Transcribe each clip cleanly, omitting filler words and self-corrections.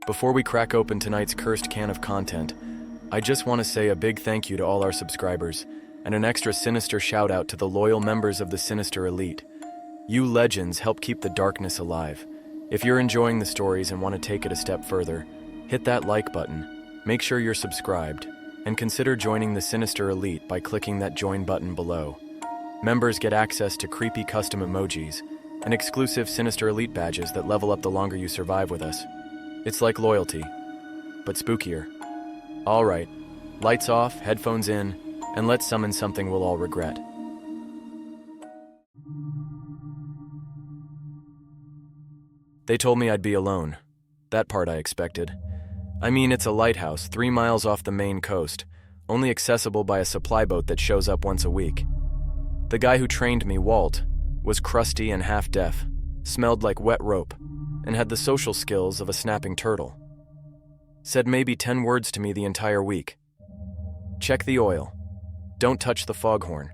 Before we crack open tonight's cursed can of content, I just want to say a big thank you to all our subscribers, and an extra Sinister shout out to the loyal members of the Sinister Elite. You legends help keep the darkness alive. If you're enjoying the stories and want to take it a step further, hit that like button, make sure you're subscribed, and consider joining the Sinister Elite by clicking that join button below. Members get access to creepy custom emojis and exclusive Sinister Elite badges that level up the longer you survive with us. It's like loyalty, but spookier. All right, lights off, headphones in, and let's summon something we'll all regret. They told me I'd be alone. That part I expected. I mean, it's a lighthouse 3 miles off the main coast, only accessible by a supply boat that shows up once a week. The guy who trained me, Walt, was crusty and half-deaf, smelled like wet rope, and had the social skills of a snapping turtle. Said maybe 10 words to me the entire week. Check the oil. Don't touch the foghorn.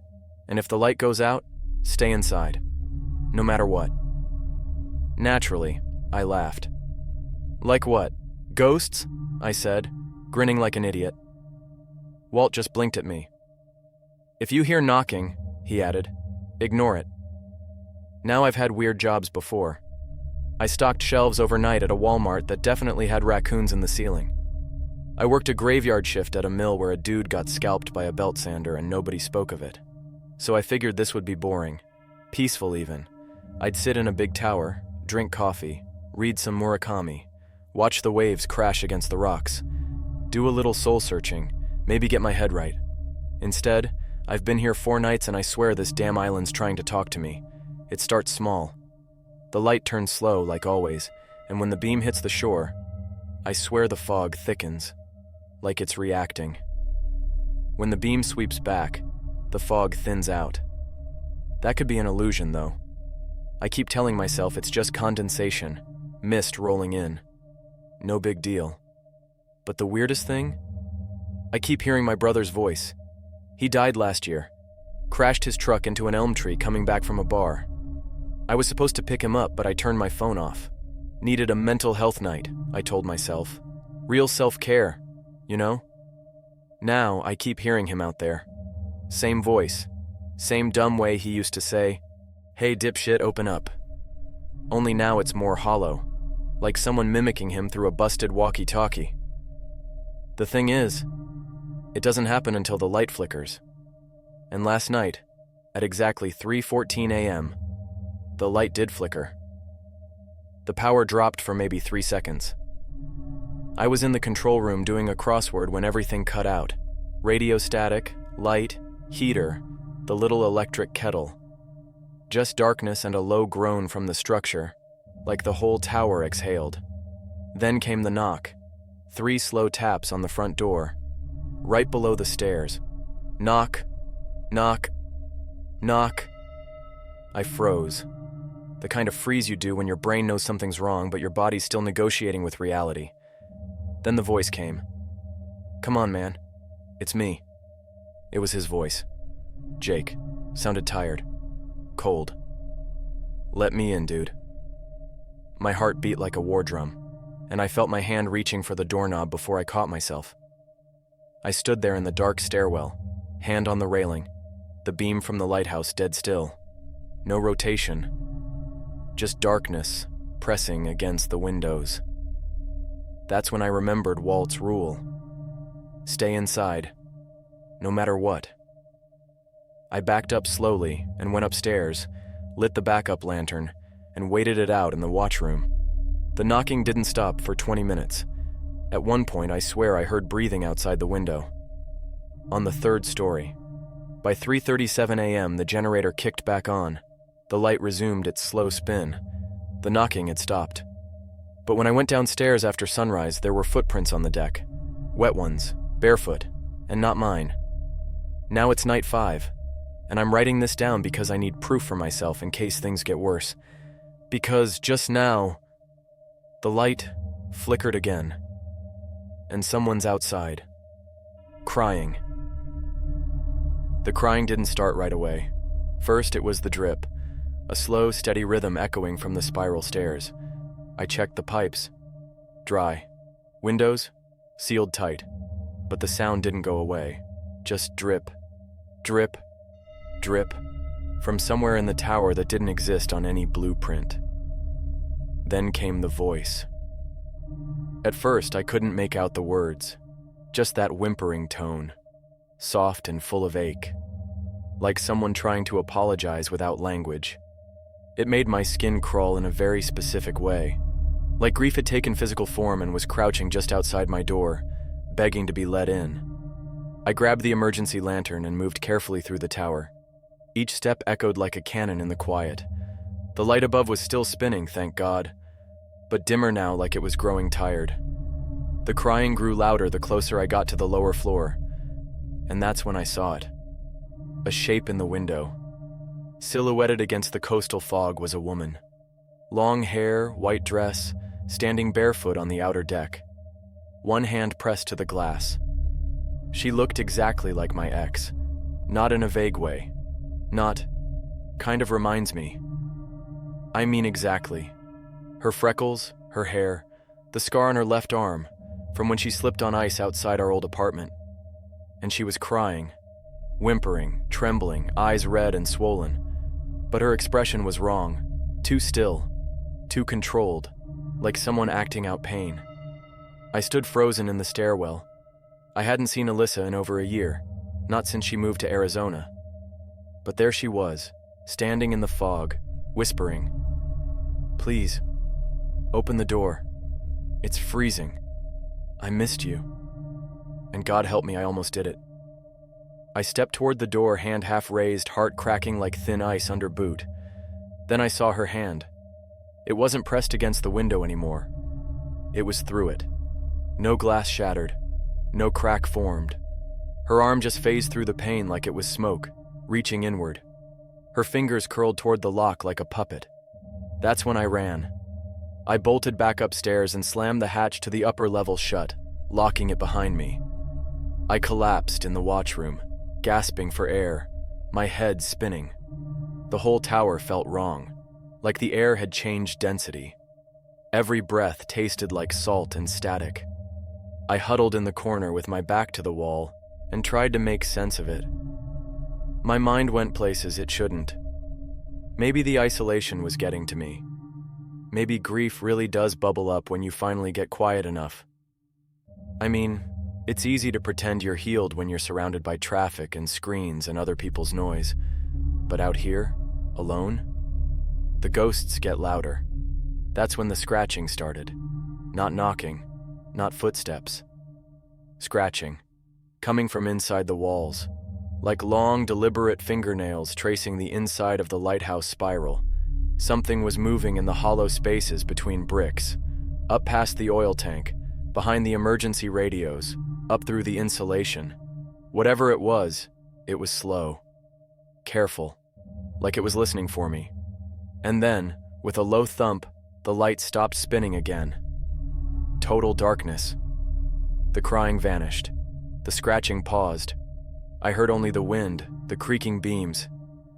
And if the light goes out, stay inside. No matter what. Naturally, I laughed. Like what? Ghosts? I said, grinning like an idiot. Walt just blinked at me. If you hear knocking, he added, ignore it. Now I've had weird jobs before. I stocked shelves overnight at a Walmart that definitely had raccoons in the ceiling. I worked a graveyard shift at a mill where a dude got scalped by a belt sander and nobody spoke of it. So I figured this would be boring, peaceful even. I'd sit in a big tower, drink coffee, read some Murakami, watch the waves crash against the rocks, do a little soul-searching, maybe get my head right. Instead, I've been here 4 nights and I swear this damn island's trying to talk to me. It starts small. The light turns slow, like always, and when the beam hits the shore, I swear the fog thickens, like it's reacting. When the beam sweeps back, the fog thins out. That could be an illusion, though. I keep telling myself it's just condensation, mist rolling in. No big deal. But the weirdest thing? I keep hearing my brother's voice. He died last year. Crashed his truck into an elm tree coming back from a bar. I was supposed to pick him up, but I turned my phone off. Needed a mental health night, I told myself. Real self-care, you know? Now I keep hearing him out there. Same voice. Same dumb way he used to say, "Hey dipshit, open up." Only now it's more hollow, like someone mimicking him through a busted walkie-talkie. The thing is, it doesn't happen until the light flickers. And last night, at exactly 3:14 a.m., the light did flicker. The power dropped for maybe 3 seconds. I was in the control room doing a crossword when everything cut out. Radio static, light, heater, the little electric kettle. Just darkness and a low groan from the structure, like the whole tower exhaled. Then came the knock. 3 slow taps on the front door, right below the stairs. Knock, knock, knock. I froze. The kind of freeze you do when your brain knows something's wrong, but your body's still negotiating with reality. Then the voice came. Come on, man. It's me. It was his voice. Jake. Sounded tired. Cold. Let me in, dude. My heart beat like a war drum, and I felt my hand reaching for the doorknob before I caught myself. I stood there in the dark stairwell, hand on the railing, the beam from the lighthouse dead still. No rotation. Just darkness pressing against the windows. That's when I remembered Walt's rule. Stay inside, no matter what. I backed up slowly and went upstairs, lit the backup lantern, and waited it out in the watchroom. The knocking didn't stop for 20 minutes. At one point, I swear I heard breathing outside the window. On the 3rd story. By 3:37 a.m., the generator kicked back on. The light resumed its slow spin. The knocking had stopped. But when I went downstairs after sunrise, there were footprints on the deck. Wet ones, barefoot, and not mine. Now it's night 5, and I'm writing this down because I need proof for myself in case things get worse. Because just now, the light flickered again, and someone's outside, crying. The crying didn't start right away. First, it was the drip, a slow, steady rhythm echoing from the spiral stairs. I checked the pipes. Dry. Windows? Sealed tight. But the sound didn't go away. Just drip, drip, drip, from somewhere in the tower that didn't exist on any blueprint. Then came the voice. At first, I couldn't make out the words, just that whimpering tone, soft and full of ache, like someone trying to apologize without language. It made my skin crawl in a very specific way, like grief had taken physical form and was crouching just outside my door, begging to be let in. I grabbed the emergency lantern and moved carefully through the tower. Each step echoed like a cannon in the quiet. The light above was still spinning, thank God, but dimmer now, like it was growing tired. The crying grew louder the closer I got to the lower floor, and that's when I saw it. A shape in the window. Silhouetted against the coastal fog was a woman. Long hair, white dress, standing barefoot on the outer deck. One hand pressed to the glass. She looked exactly like my ex, not in a vague way. Not, kind of reminds me. I mean exactly. Her freckles, her hair, the scar on her left arm, from when she slipped on ice outside our old apartment. And she was crying, whimpering, trembling, eyes red and swollen. But her expression was wrong, too still, too controlled, like someone acting out pain. I stood frozen in the stairwell. I hadn't seen Alyssa in over a year, not since she moved to Arizona. But there she was, standing in the fog, whispering, "Please, open the door. It's freezing. I missed you." And God help me, I almost did it. I stepped toward the door, hand half raised, heart cracking like thin ice under boot. Then I saw her hand. It wasn't pressed against the window anymore. It was through it. No glass shattered. No crack formed. Her arm just phased through the pane like it was smoke, reaching inward. Her fingers curled toward the lock like a puppet. That's when I ran. I bolted back upstairs and slammed the hatch to the upper level shut, locking it behind me. I collapsed in the watchroom, gasping for air, my head spinning. The whole tower felt wrong, like the air had changed density. Every breath tasted like salt and static. I huddled in the corner with my back to the wall and tried to make sense of it. My mind went places it shouldn't. Maybe the isolation was getting to me. Maybe grief really does bubble up when you finally get quiet enough. I mean, it's easy to pretend you're healed when you're surrounded by traffic and screens and other people's noise. But out here, alone, the ghosts get louder. That's when the scratching started. Not knocking, not footsteps. Scratching, coming from inside the walls, like long, deliberate fingernails tracing the inside of the lighthouse spiral. Something was moving in the hollow spaces between bricks, up past the oil tank, behind the emergency radios, up through the insulation. Whatever it was slow, careful, like it was listening for me. And then, with a low thump, the light stopped spinning again. Total darkness. The crying vanished. The scratching paused. I heard only the wind, the creaking beams,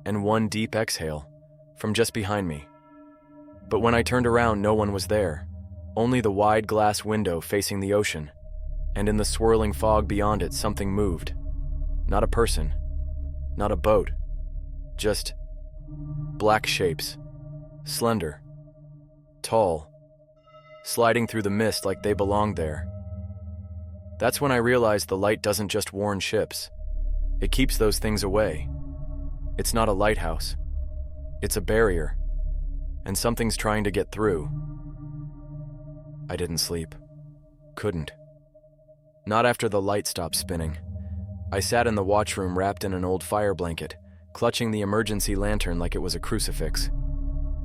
and one deep exhale from just behind me. But when I turned around, no one was there. Only the wide glass window facing the ocean. And in the swirling fog beyond it, something moved. Not a person. Not a boat. Just black shapes. Slender. Tall. Sliding through the mist like they belonged there. That's when I realized the light doesn't just warn ships. It keeps those things away. It's not a lighthouse. It's a barrier. And something's trying to get through. I didn't sleep. Couldn't. Not after the light stopped spinning. I sat in the watchroom wrapped in an old fire blanket, clutching the emergency lantern like it was a crucifix.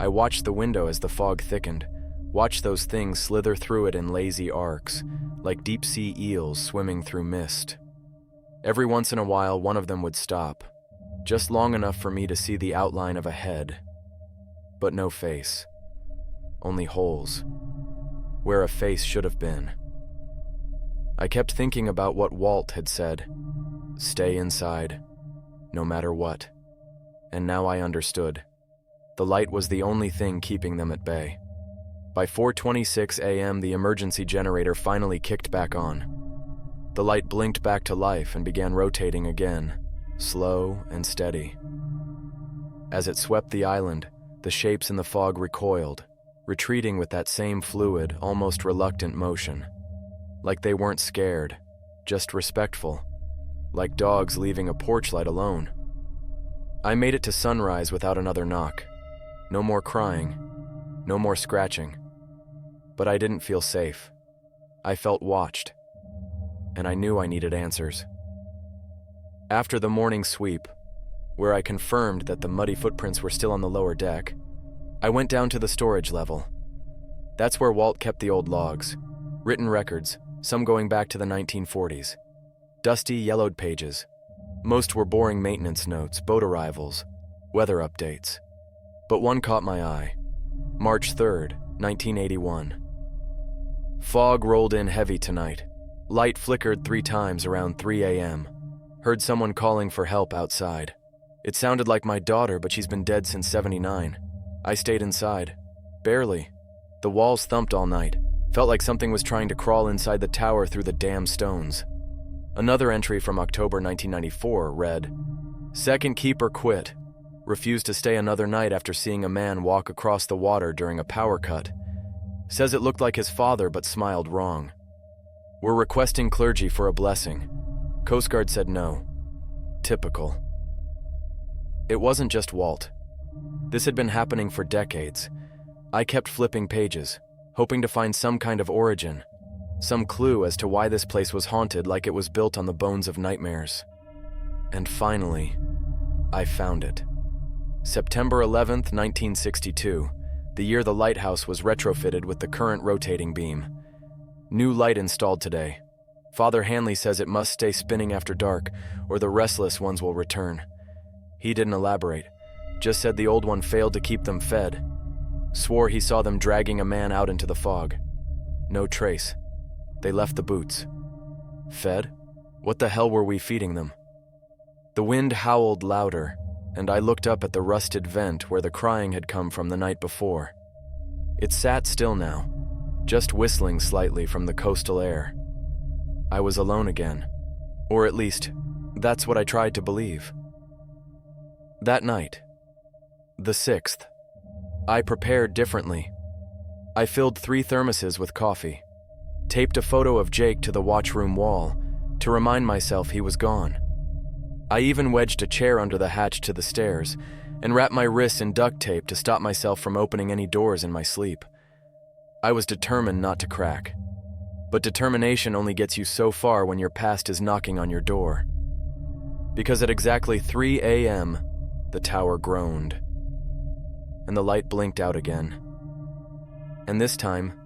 I watched the window as the fog thickened, watched those things slither through it in lazy arcs, like deep-sea eels swimming through mist. Every once in a while, one of them would stop, just long enough for me to see the outline of a head. But no face. Only holes. Where a face should have been. I kept thinking about what Walt had said. Stay inside, no matter what. And now I understood. The light was the only thing keeping them at bay. By 4:26 a.m., the emergency generator finally kicked back on. The light blinked back to life and began rotating again, slow and steady. As it swept the island, the shapes in the fog recoiled, retreating with that same fluid, almost reluctant motion. Like they weren't scared, just respectful, like dogs leaving a porch light alone. I made it to sunrise without another knock. No more crying, no more scratching. But I didn't feel safe. I felt watched, and I knew I needed answers. After the morning sweep, where I confirmed that the muddy footprints were still on the lower deck, I went down to the storage level. That's where Walt kept the old logs, written records, some going back to the 1940s. Dusty, yellowed pages. Most were boring maintenance notes, boat arrivals, weather updates. But one caught my eye. March 3rd, 1981. Fog rolled in heavy tonight. Light flickered 3 times around 3 a.m. Heard someone calling for help outside. It sounded like my daughter, but she's been dead since '79. I stayed inside. Barely. The walls thumped all night. Felt like something was trying to crawl inside the tower through the damn stones. Another entry from October 1994 read, "Second keeper quit. Refused to stay another night after seeing a man walk across the water during a power cut. Says it looked like his father but smiled wrong. We're requesting clergy for a blessing. Coast Guard said no. Typical." It wasn't just Walt. This had been happening for decades. I kept flipping pages, hoping to find some kind of origin, some clue as to why this place was haunted like it was built on the bones of nightmares. And finally, I found it. September 11th, 1962, the year the lighthouse was retrofitted with the current rotating beam. New light installed today. Father Hanley says it must stay spinning after dark, or the restless ones will return. He didn't elaborate, just said the old one failed to keep them fed. Swore he saw them dragging a man out into the fog. No trace. They left the boots. Fed? What the hell were we feeding them? The wind howled louder, and I looked up at the rusted vent where the crying had come from the night before. It sat still now, just whistling slightly from the coastal air. I was alone again, or at least, that's what I tried to believe. That night, the 6th, I prepared differently. I filled 3 thermoses with coffee, taped a photo of Jake to the watchroom wall to remind myself he was gone. I even wedged a chair under the hatch to the stairs and wrapped my wrists in duct tape to stop myself from opening any doors in my sleep. I was determined not to crack. But determination only gets you so far when your past is knocking on your door. Because at exactly 3 a.m., the tower groaned, and the light blinked out again. And this time,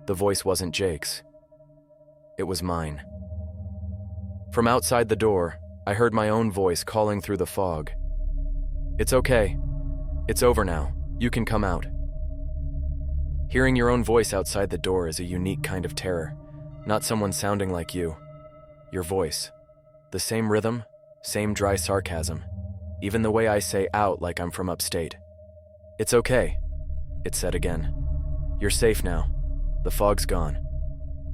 the voice wasn't Jake's. It was mine. From outside the door, I heard my own voice calling through the fog. "It's okay. It's over now. You can come out." Hearing your own voice outside the door is a unique kind of terror, not someone sounding like you. Your voice. The same rhythm, same dry sarcasm. Even the way I say out like I'm from upstate. "It's okay," it said again. "You're safe now. The fog's gone.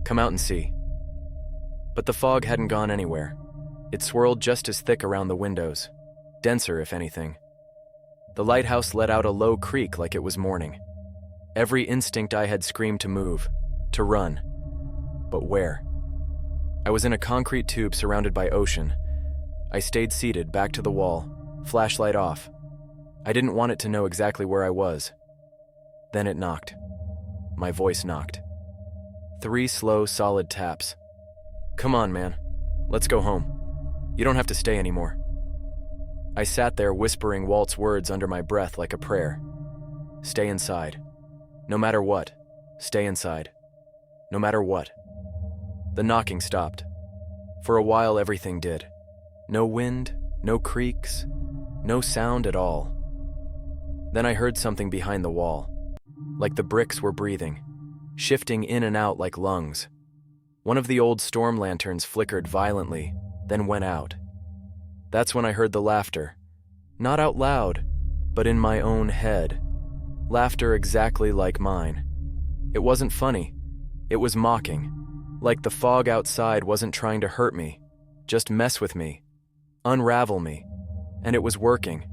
Come out and see." But the fog hadn't gone anywhere. It swirled just as thick around the windows, denser if anything. The lighthouse let out a low creak like it was morning. Every instinct I had screamed to move, to run. But where? I was in a concrete tube surrounded by ocean. I stayed seated, back to the wall, flashlight off. I didn't want it to know exactly where I was. Then it knocked. My voice knocked. 3 slow, solid taps. "Come on, man. Let's go home. You don't have to stay anymore." I sat there whispering Walt's words under my breath like a prayer. Stay inside. No matter what, stay inside. No matter what. The knocking stopped. For a while, everything did. No wind, no creaks, no sound at all. Then I heard something behind the wall, like the bricks were breathing, shifting in and out like lungs. One of the old storm lanterns flickered violently, then went out. That's when I heard the laughter. Not out loud, but in my own head. Laughter exactly like mine. It wasn't funny. It was mocking. Like the fog outside wasn't trying to hurt me, just mess with me, unravel me. And it was working,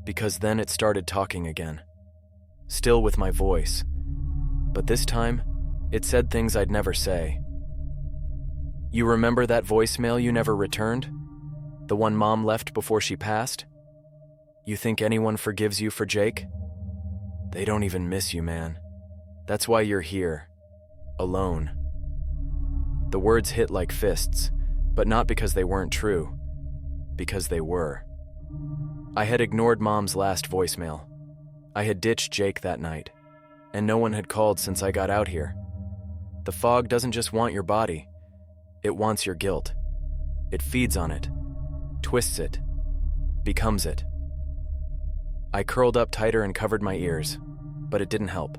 because then it started talking again. Still with my voice. But this time, it said things I'd never say. You remember that voicemail you never returned? The one Mom left before she passed? You think anyone forgives you for Jake? They don't even miss you, man. That's why you're here. Alone. The words hit like fists, but not because they weren't true. Because they were. I had ignored Mom's last voicemail. I had ditched Jake that night, and no one had called since I got out here. The fog doesn't just want your body. It wants your guilt. It feeds on it, twists it, becomes it. I curled up tighter and covered my ears, but it didn't help.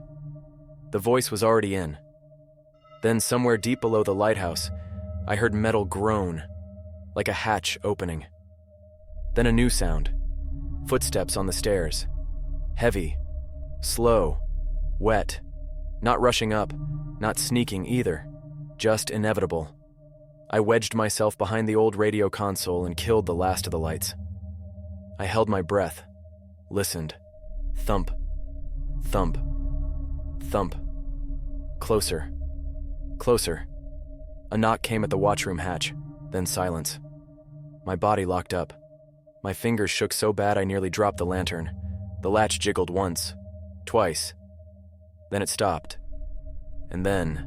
The voice was already in. Then somewhere deep below the lighthouse, I heard metal groan, like a hatch opening. Then a new sound. Footsteps on the stairs. Heavy, slow, wet, not rushing up, not sneaking either, just inevitable. I wedged myself behind the old radio console and killed the last of the lights. I held my breath, listened. Thump, thump, thump. Closer, closer. A knock came at the watchroom hatch, then silence. My body locked up. My fingers shook so bad I nearly dropped the lantern. The latch jiggled once, twice. Then it stopped. And then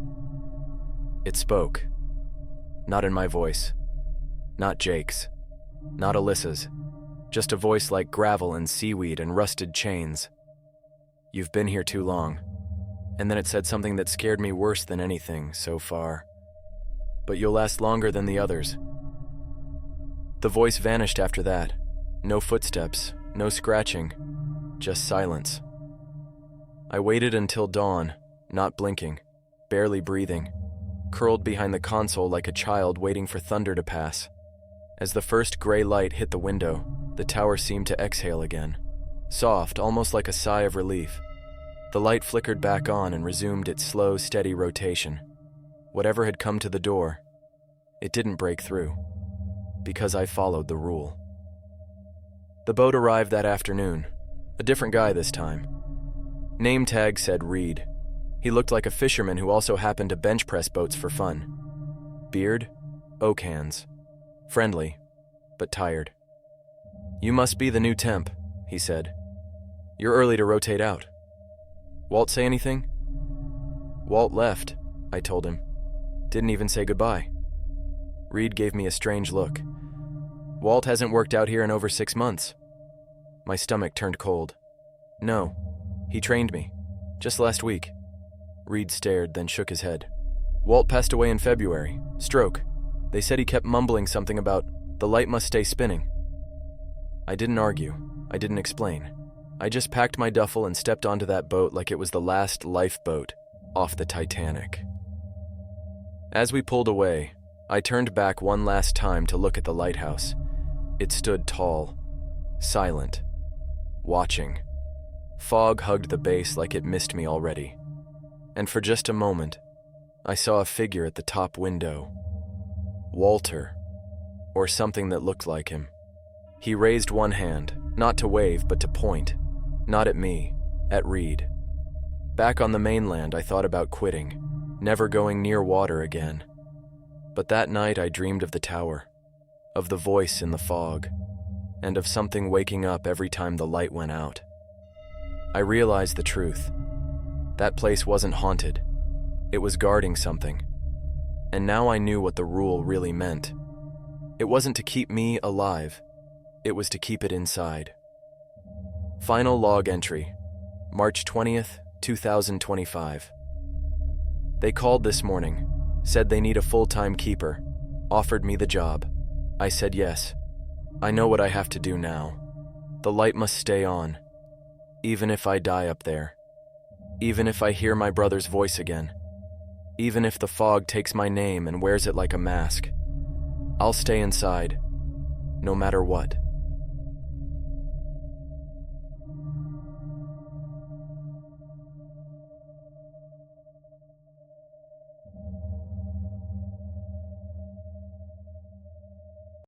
it spoke. Not in my voice. Not Jake's. Not Alyssa's. Just a voice like gravel and seaweed and rusted chains. You've been here too long. And then it said something that scared me worse than anything so far. But you'll last longer than the others. The voice vanished after that. No footsteps, no scratching, just silence. I waited until dawn, not blinking, barely breathing, curled behind the console like a child waiting for thunder to pass. As the first gray light hit the window, the tower seemed to exhale again. Soft, almost like a sigh of relief. The light flickered back on and resumed its slow, steady rotation. Whatever had come to the door, it didn't break through, because I followed the rule. The boat arrived that afternoon, a different guy this time. Name tag said Reed. He looked like a fisherman who also happened to bench press boats for fun. Beard, oak hands. Friendly, but tired. You must be the new temp, he said. You're early to rotate out. Walt say anything? Walt left, I told him. Didn't even say goodbye. Reed gave me a strange look. Walt hasn't worked out here in over 6 months. My stomach turned cold. No, he trained me. Just last week. Reed stared, then shook his head. Walt passed away in February. Stroke. They said he kept mumbling something about the light must stay spinning. I didn't argue. I didn't explain. I just packed my duffel and stepped onto that boat like it was the last lifeboat off the Titanic. As we pulled away, I turned back one last time to look at the lighthouse. It stood tall, silent, watching. Fog hugged the base like it missed me already. And for just a moment, I saw a figure at the top window. Walter, or something that looked like him. He raised one hand, not to wave but to point. Not at me, at Reed. Back on the mainland, I thought about quitting, never going near water again. But that night I dreamed of the tower, of the voice in the fog, and of something waking up every time the light went out. I realized the truth. That place wasn't haunted. It was guarding something. And now I knew what the rule really meant. It wasn't to keep me alive. It was to keep it inside. Final log entry, March 20th, 2025. They called this morning, said they need a full-time keeper, offered me the job. I said yes. I know what I have to do now. The light must stay on, even if I die up there. Even if I hear my brother's voice again. Even if the fog takes my name and wears it like a mask. I'll stay inside, no matter what.